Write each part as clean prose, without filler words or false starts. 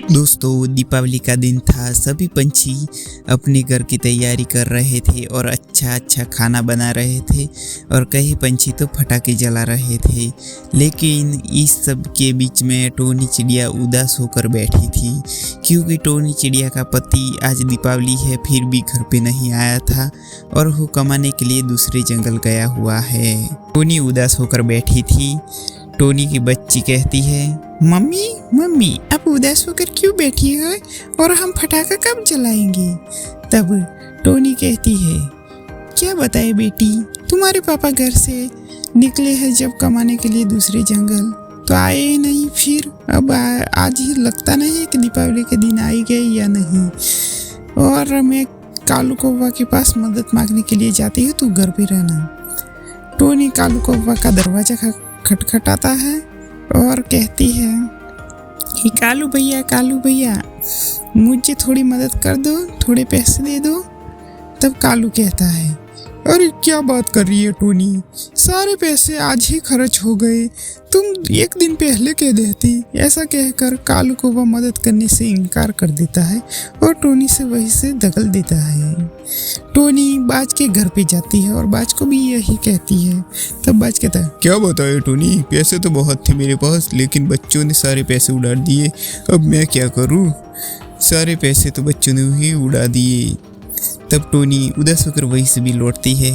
दोस्तों दीपावली का दिन था। सभी पंछी अपने घर की तैयारी कर रहे थे और अच्छा खाना बना रहे थे और कई पंछी तो पटाखे जला रहे थे। लेकिन इस सब के बीच में टोनी चिड़िया उदास होकर बैठी थी, क्योंकि टोनी चिड़िया का पति आज दीपावली है फिर भी घर पे नहीं आया था और वो कमाने के लिए दूसरे जंगल गया हुआ है। टोनी उदास होकर बैठी थी। टोनी की बच्ची कहती है, मम्मी मम्मी आप उदास होकर क्यों बैठी हो और हम पटाखा कब जलाएंगे? तब टोनी कहती है, क्या बताए बेटी, तुम्हारे पापा घर से निकले हैं जब कमाने के लिए दूसरे जंगल, तो आए ही नहीं। फिर अब आज ही लगता नहीं है कि दीपावली के दिन आए गए या नहीं। और मैं कालू कौवा के पास मदद मांगने के लिए जाती हूँ, तू घर पे रहना। टोनी कालू कौवा का दरवाजा खटखटाता है और कहती है कि कालू भैया मुझे थोड़ी मदद कर दो, थोड़े पैसे दे दो। तब कालू कहता है, अरे क्या बात कर रही है टोनी, सारे पैसे आज ही खर्च हो गए, तुम एक दिन पहले कह देती। ऐसा कहकर कालू को वह मदद करने से इनकार कर देता है और टोनी से वहीं से धकेल देता है। टोनी बाज के घर पे जाती है और बाज को भी यही कहती है। तब बाज कहता है, क्या बताए टोनी, पैसे तो बहुत थे मेरे पास, लेकिन बच्चों ने सारे पैसे उड़ा दिए, अब मैं क्या करूँ, सारे पैसे तो बच्चों ने ही उड़ा दिए। तब टोनी उदास होकर वहीं से भी लौटती है।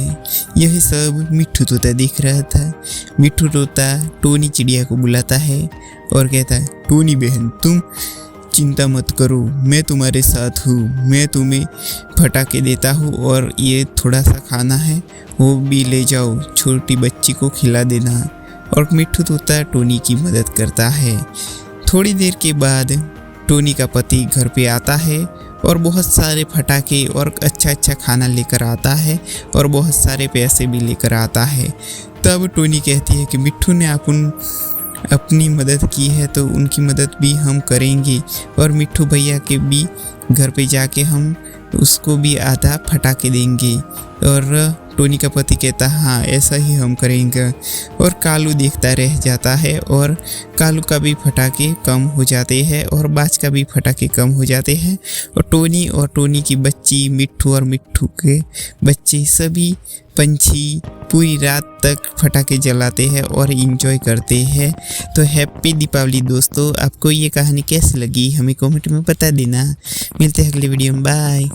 यह सब मिट्ठू तोता देख रहा था। मिट्ठू तोता टोनी चिड़िया को बुलाता है और कहता है, टोनी बहन तुम चिंता मत करो, मैं तुम्हारे साथ हूँ, मैं तुम्हें पटाखे देता हूँ और ये थोड़ा सा खाना है वो भी ले जाओ, छोटी बच्ची को खिला देना। और मिट्ठू तोता टोनी की मदद करता है। थोड़ी देर के बाद टोनी का पति घर पे आता है और बहुत सारे पटाखे और अच्छा खाना लेकर आता है और बहुत सारे पैसे भी लेकर आता है। तब टोनी कहती है कि मिट्ठू ने अपनी मदद की है तो उनकी मदद भी हम करेंगे और मिट्ठू भैया के भी घर पे जाके हम उसको भी आधा पटाखे देंगे। और टोनी का पति कहता, हाँ ऐसा ही हम करेंगे। और कालू देखता रह जाता है और कालू का भी पटाखे कम हो जाते हैं और बाज का भी पटाखे कम हो जाते हैं। और टोनी की बच्ची, मिट्ठू और मिट्ठू के बच्चे सभी पंछी पूरी रात तक पटाखे जलाते हैं और एंजॉय करते हैं। तो हैप्पी दीपावली दोस्तों। आपको ये कहानी कैसी लगी हमें कमेंट में बता देना। मिलते हैं अगले वीडियो में, बाय।